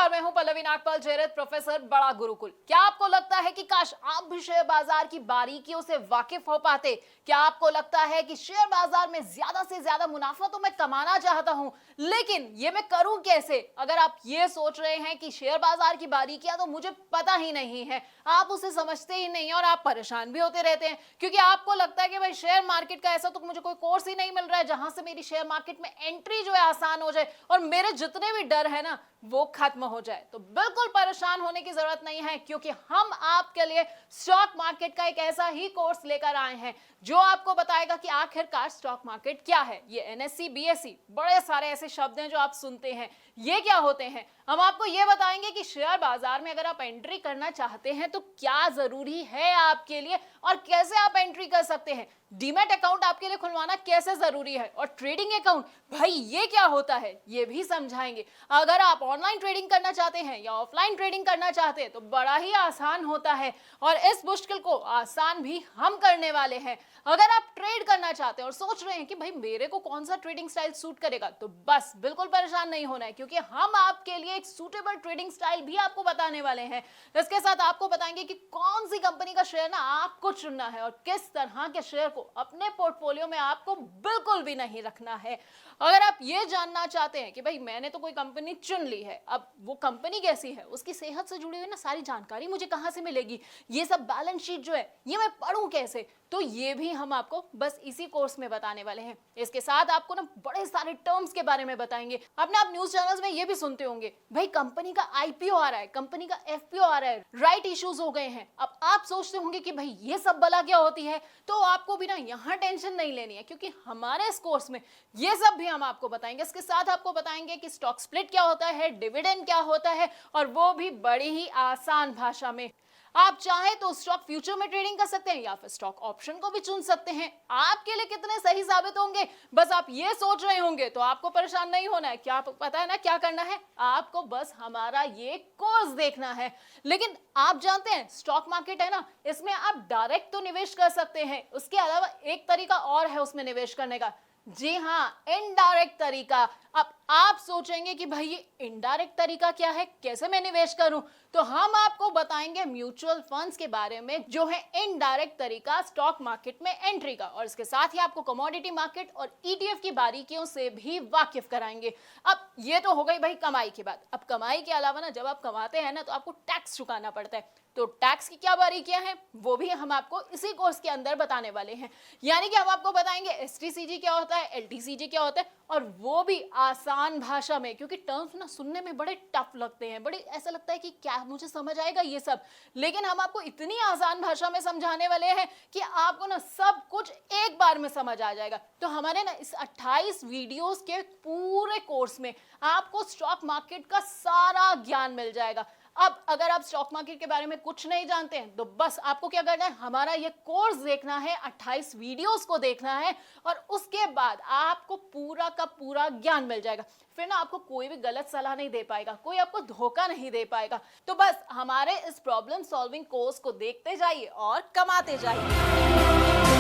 नमस्कार, मैं हूं पल्लवी नागपाल जयरथ, प्रोफेसर बड़ा गुरुकुल। क्या आपको लगता है कि काश आप भी शेयर बाजार की बारीकियों से वाकिफ हो पाते? क्या आपको लगता है कि शेयर बाजार में ज्यादा से ज्यादा मुनाफा तो मैं कमाना चाहता हूं, लेकिन ये मैं करूं कैसे? अगर आप ये सोच रहे हैं कि शेयर बाजार की बारीकियां तो मुझे पता ही नहीं है, आप उसे समझते ही नहीं और आप परेशान भी होते रहते हैं, क्योंकि आपको लगता है कि भाई शेयर मार्केट का ऐसा तो मुझे कोई कोर्स ही नहीं मिल रहा है जहां से मेरी शेयर मार्केट में एंट्री जो है आसान हो जाए और मेरे जितने भी डर है ना वो खत्म हो जाए। तो बिल्कुल परेशान होने की जरूरत नहीं है, क्योंकि हम आपके लिए स्टॉक मार्केट का एक ऐसा ही कोर्स लेकर आए हैं जो आपको बताएगा कि आखिरकार स्टॉक मार्केट क्या है। ये एनएससी, बीएससी, बड़े सारे ऐसे शब्द हैं जो आप सुनते हैं, ये क्या होते हैं। हम आपको ये बताएंगे कि शेयर बाजार में अगर आप एंट्री करना चाहते हैं तो क्या जरूरी है आपके लिए और कैसे आप एंट्री कर सकते हैं। डीमैट अकाउंट आपके लिए खुलवाना कैसे जरूरी है और ट्रेडिंग अकाउंट भाई ये क्या होता है ये भी समझाएंगे। अगर आप ऑनलाइन ट्रेडिंग करना चाहते हैं या ऑफलाइन ट्रेडिंग करना चाहते हैं तो बड़ा ही आसान होता है और इस मुश्किल को आसान भी हम करने वाले हैं। अगर आप ट्रेड करना चाहते हैं और सोच रहे हैं कि भाई मेरे को कौन सा ट्रेडिंग स्टाइल सूट करेगा, तो बस बिल्कुल परेशान नहीं होना है, क्योंकि हम आपके लिए एक सूटेबल ट्रेडिंग स्टाइल भी आपको बताने वाले हैं। इसके साथ आपको बताएंगे कि कौन सी कंपनी का शेयर ना आपको चुनना है और किस तरह के शेयर को अपने पोर्टफोलियो में आपको बिल्कुल भी नहीं रखना है। अगर आप ये जानना चाहते हैं कि भाई मैंने तो कोई कंपनी चुन ली है, अब वो कंपनी कैसी है, उसकी सेहत से जुड़ी हुई ना सारी जानकारी मुझे कहां से मिलेगी, ये सब बैलेंस शीट जो है ये मैं पढूं कैसे, तो ये भी हम आपको बस इसी कोर्स में बताने वाले हैं। इसके साथ आपको ना बड़े सारे टर्म्स के बारे में बताएंगे। अपने आप न्यूज चैनल्स में ये भी सुनते होंगे भाई कंपनी का आईपीओ आ रहा है, कंपनी का एफपीओ आ रहा है, राइट इश्यूज हो गए हैं। अब आप सोचते होंगे कि भाई ये सब बला क्या होती है, तो आपको भी ना यहाँ टेंशन नहीं लेनी है, क्योंकि हमारे इस कोर्स में ये सब भी हम आपको बताएंगे। इसके साथ आपको बताएंगे कि स्टॉक स्प्लिट क्या होता है, डिविडेंड क्या होता है, और वो भी बड़ी ही आसान भाषा में। आप चाहे तो स्टॉक फ्यूचर में ट्रेडिंग कर सकते हैं या फिर स्टॉक ऑप्शन को भी चुन सकते हैं। आपके लिए कितने सही साबित होंगे बस आप ये सोच रहे होंगे, तो आपको परेशान नहीं होना है। क्या पता है ना क्या करना है, आपको बस हमारा ये कोर्स देखना है। लेकिन आप जानते हैं स्टॉक मार्केट है ना, इसमें आप डायरेक्ट तो निवेश कर सकते हैं, उसके अलावा एक तरीका और है उसमें निवेश करने का। जी हाँ, इनडायरेक्ट तरीका। अब आप सोचेंगे कि भाई ये इनडायरेक्ट तरीका क्या है, कैसे मैं निवेश करूं, तो हम आपको बताएंगे म्यूचुअल फंड्स के बारे में जो है इनडायरेक्ट तरीका स्टॉक मार्केट में एंट्री का, और इसके साथ ही आपको कमोडिटी मार्केट और ईटीएफ की बारीकियों से भी वाकिफ कराएंगे। अब ये तो हो गई भाई कमाई की बात। अब कमाई के अलावा ना जब आप कमाते हैं ना तो आपको टैक्स चुकाना पड़ता है, तो टैक्स की क्या बारीकियां हैं वो भी हम आपको इसी कोर्स के अंदर बताने वाले हैं। यानी कि हम आपको बताएंगे एसटीसीजी क्या होता है, एलटीसीजी क्या होता है, और वो भी आसान भाषा में, क्योंकि टर्म्स ना सुनने में बड़े टफ लगते हैं, बड़े ऐसा लगता है कि क्या मुझे समझ आएगा ये सब, लेकिन हम आपको इतनी आसान भाषा में समझाने वाले हैं कि आपको ना सब कुछ एक बार में समझ आ जाएगा। तो हमारे ना इस 28 वीडियोस के पूरे कोर्स में आपको स्टॉक मार्केट का सारा ज्ञान मिल जाएगा। अब अगर आप स्टॉक मार्केट के बारे में कुछ नहीं जानते हैं तो बस आपको क्या करना है, हमारा ये कोर्स देखना है, 28 वीडियोस को देखना है, और उसके बाद आपको पूरा का पूरा ज्ञान मिल जाएगा। फिर ना आपको कोई भी गलत सलाह नहीं दे पाएगा, कोई आपको धोखा नहीं दे पाएगा। तो बस हमारे इस प्रॉब्लम सॉल्विंग कोर्स को देखते जाइए और कमाते जाइए।